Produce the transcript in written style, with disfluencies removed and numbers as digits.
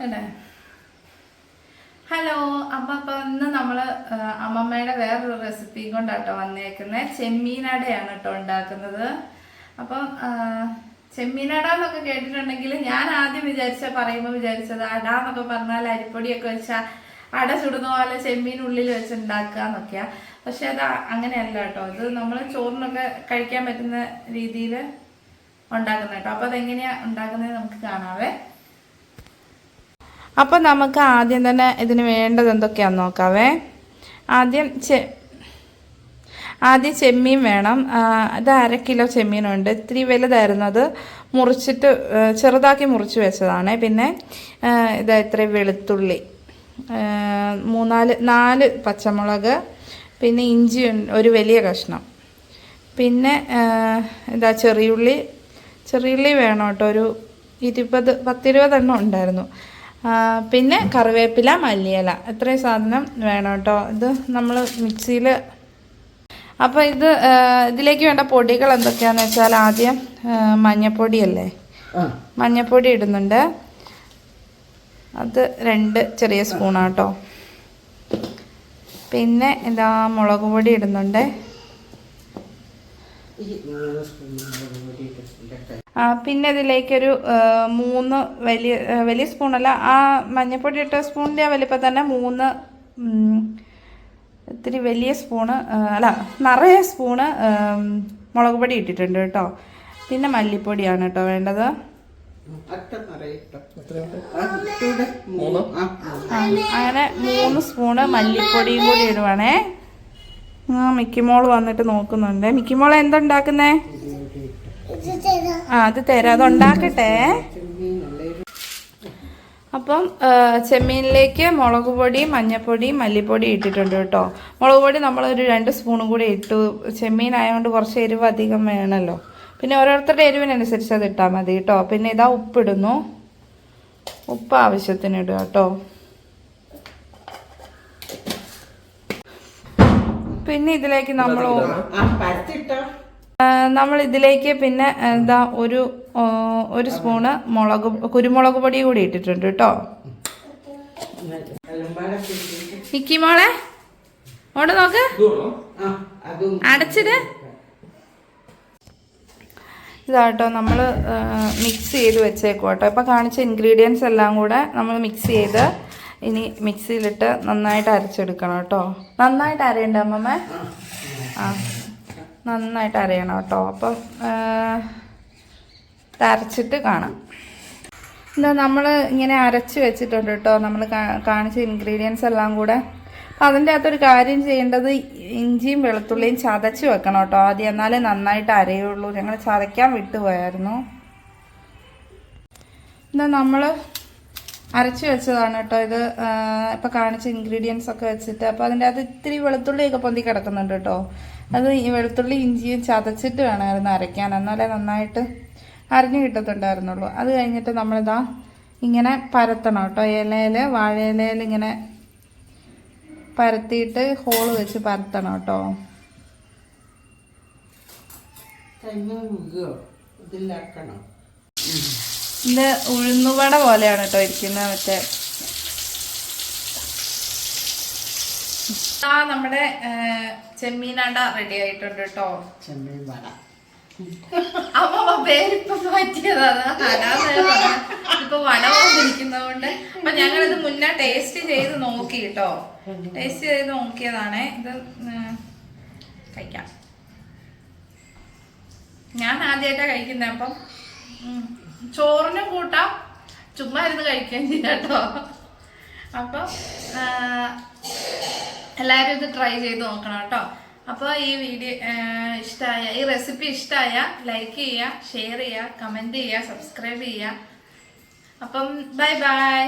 അല്ലേ? ഹലോ. അപ്പം ഇന്ന് നമ്മൾ അമ്മമ്മയുടെ വേറൊരു റെസിപ്പി കൊണ്ടാട്ടോ വന്നേക്കുന്നത്. ചെമ്മീനടയാണ് കേട്ടോ ഉണ്ടാക്കുന്നത്. അപ്പം ചെമ്മീനട എന്നൊക്കെ കേട്ടിട്ടുണ്ടെങ്കിൽ ഞാൻ ആദ്യം പറയുമ്പോൾ വിചാരിച്ചത് അട എന്നൊക്കെ പറഞ്ഞാൽ അരിപ്പൊടിയൊക്കെ വെച്ചാൽ അട ചുടുന്ന പോലെ ചെമ്മീൻ ഉള്ളിൽ വെച്ച് ഉണ്ടാക്കുക എന്നൊക്കെയാണ്. പക്ഷെ അത് അങ്ങനെയല്ല കേട്ടോ. ഇത് നമ്മൾ ചോറിനൊക്കെ കഴിക്കാൻ പറ്റുന്ന രീതിയിൽ ഉണ്ടാക്കുന്ന കേട്ടോ. അപ്പോൾ അതെങ്ങനെയാണ് ഉണ്ടാക്കുന്നത് നമുക്ക് കാണാവേ. അപ്പോൾ നമുക്ക് ആദ്യം തന്നെ ഇതിന് വേണ്ടത് എന്തൊക്കെയാണെന്ന് നോക്കാവേ. ആദ്യം ചെമ്മീൻ വേണം. ഇത് 1/2 കിലോ ചെമ്മീനുണ്ട്. ഇത്തിരി വലുതായിരുന്നു, അത് മുറിച്ചിട്ട് ചെറുതാക്കി മുറിച്ച് വെച്ചതാണ്. പിന്നെ ഇതാ ഇത്രയും വെളുത്തുള്ളി, 4 പച്ചമുളക്, പിന്നെ ഇഞ്ചി ഒരു വലിയ കഷ്ണം, പിന്നെ ഇതാ ചെറിയുള്ളി വേണം കേട്ടോ. ഒരു 10-20 എണ്ണം ഉണ്ടായിരുന്നു. പിന്നെ കറിവേപ്പില, മല്ലിയില, ഇത്രയും സാധനം വേണം കേട്ടോ. ഇത് നമ്മൾ മിക്സിയിൽ. അപ്പോൾ ഇതിലേക്ക് വേണ്ട പൊടികൾ എന്തൊക്കെയാണെന്ന് വെച്ചാൽ ആദ്യം മഞ്ഞൾപ്പൊടിയല്ലേ, മഞ്ഞൾപ്പൊടി ഇടുന്നുണ്ട്. അത് 2 ചെറിയ സ്പൂണാണ് കേട്ടോ. പിന്നെ എന്താ മുളക് പൊടി ഇടുന്നുണ്ട്. പിന്നെ ഇതിലേക്കൊരു 3 വലിയ സ്പൂണല്ല, ആ മഞ്ഞൾപ്പൊടി ഇട്ട സ്പൂണിൻ്റെ വലിപ്പം തന്നെ 3 ഇത്തിരി വലിയ സ്പൂണ് നിറയെ സ്പൂണ് മുളക് പൊടി ഇട്ടിട്ടുണ്ട് കേട്ടോ. പിന്നെ മല്ലിപ്പൊടിയാണ് കേട്ടോ വേണ്ടത്. അങ്ങനെ 3 സ്പൂണ് മല്ലിപ്പൊടിയും കൂടി ഇടുവാണേ. മിക്കിമോൾ വന്നിട്ട് നോക്കുന്നുണ്ട്. മിക്കിമോൾ എന്തുണ്ടാക്കുന്നേ? അത് തരാം, അതുണ്ടാക്കട്ടെ. അപ്പം ചെമ്മീനിലേക്ക് മുളക് പൊടി, മഞ്ഞൾപ്പൊടി, മല്ലിപ്പൊടി ഇട്ടിട്ടുണ്ട് കേട്ടോ. മുളക് പൊടി നമ്മളൊരു 2 സ്പൂണും കൂടി ഇട്ടു. ചെമ്മീനായതുകൊണ്ട് കുറച്ച് എരിവ് അധികം വേണമല്ലോ. പിന്നെ ഓരോരുത്തരുടെ എരിവിനനുസരിച്ച് അത് ഇട്ടാൽ മതി കേട്ടോ. പിന്നെ ഇതാ ഉപ്പിടുന്നു. ഉപ്പ് ആവശ്യത്തിന് ഇടുക കേട്ടോ. പിന്നെ ഇതിലേക്ക് നമ്മൾ ഇതിലേക്ക് പിന്നെ എന്താ ഒരു സ്പൂണ് കുരുമുളക് പൊടി കൂടി ഇട്ടിട്ടുണ്ട് കേട്ടോ. മിക്കി മോളെ ഓടെ നോക്ക്, അടച്ചിട്. ഇതാട്ടോ നമ്മൾ മിക്സ് ചെയ്ത് വെച്ചേക്കും കേട്ടോ. ഇപ്പം കാണിച്ച ഇൻഗ്രീഡിയൻസ് എല്ലാം കൂടെ നമ്മൾ മിക്സ് ചെയ്ത് ഇനി മിക്സിയിലിട്ട് നന്നായിട്ട് അരച്ചെടുക്കണം കേട്ടോ. നന്നായിട്ട് അരയണ്ട അമ്മമ്മ? നന്നായിട്ട് അരയണം കേട്ടോ. അപ്പം അരച്ചിട്ട് കാണാം. എന്താ നമ്മൾ ഇങ്ങനെ അരച്ച് വെച്ചിട്ടുണ്ട് കേട്ടോ, നമ്മൾ കാണിച്ച ഇൻഗ്രീഡിയൻസ് എല്ലാം കൂടെ. അപ്പം അതിൻ്റെ അകത്തൊരു കാര്യം ചെയ്യേണ്ടത്, ഇഞ്ചിയും വെളുത്തുള്ളിയും ചതച്ച് വെക്കണം കേട്ടോ ആദ്യം, എന്നാലേ നന്നായിട്ട് അരയുള്ളൂ. ഞങ്ങൾ ചതയ്ക്കാൻ വിട്ടുപോയായിരുന്നു. എന്താ നമ്മൾ അരച്ച് വെച്ചതാണ് കേട്ടോ ഇത്. ഇപ്പം കാണിച്ച ഇൻഗ്രീഡിയൻസ് ഒക്കെ വെച്ചിട്ട്. അപ്പോൾ അതിൻ്റെ അകത്ത് ഇത്തിരി വെളുത്തുള്ളിയൊക്കെ പൊന്തി കിടക്കുന്നുണ്ട് കേട്ടോ. അത് ഈ വെളുത്തുള്ളി ഇഞ്ചിയും ചതച്ചിട്ട് വേണമായിരുന്നു അരയ്ക്കാൻ, എന്നാലേ നന്നായിട്ട് അരിഞ്ഞ് കിട്ടത്തുണ്ടായിരുന്നുള്ളൂ. അത് കഴിഞ്ഞിട്ട് നമ്മളിതാ ഇങ്ങനെ പരത്തണം കേട്ടോ. വാഴയിലയിൽ ഇങ്ങനെ പരത്തിയിട്ട് ഹോള് വെച്ച് പരത്തണം കേട്ടോ. ഇത് ഉഴുന്നുവട പോലെയാണ് കേട്ടോ ഇരിക്കുന്നത്. മറ്റേ നമ്മുടെ ചെമ്മീനട റെഡി ആയിട്ടുണ്ട് കേട്ടോ. ചെമ്മീൻ വട അമ്മ പേരിപ്പൊ മാറ്റിയതാണ്. ഇപ്പൊ വട വന്നിരിക്കുന്നതുകൊണ്ട്. അപ്പൊ ഞങ്ങളിത് മുന്നേ ടേസ്റ്റ് ചെയ്ത് നോക്കി കേട്ടോ. ടേസ്റ്റ് ചെയ്ത് നോക്കിയതാണ്. ഇത് കഴിക്കാം. ഞാൻ ആദ്യമായിട്ടാണ് കഴിക്കുന്നത്. അപ്പം ചോറിനും കൂട്ടാം, ചുമ്മാ ഇരുന്ന് കഴിക്കുകയും ചെയ്യാം കേട്ടോ. അപ്പം എല്ലാവരും ഇത് ട്രൈ ചെയ്ത് നോക്കണം കേട്ടോ. അപ്പോൾ ഈ റെസിപ്പി ഇഷ്ടമായ ലൈക്ക് ചെയ്യുക, ഷെയർ ചെയ്യുക, കമൻറ്റ് ചെയ്യുക, സബ്സ്ക്രൈബ് ചെയ്യുക. അപ്പം ബൈ ബൈ.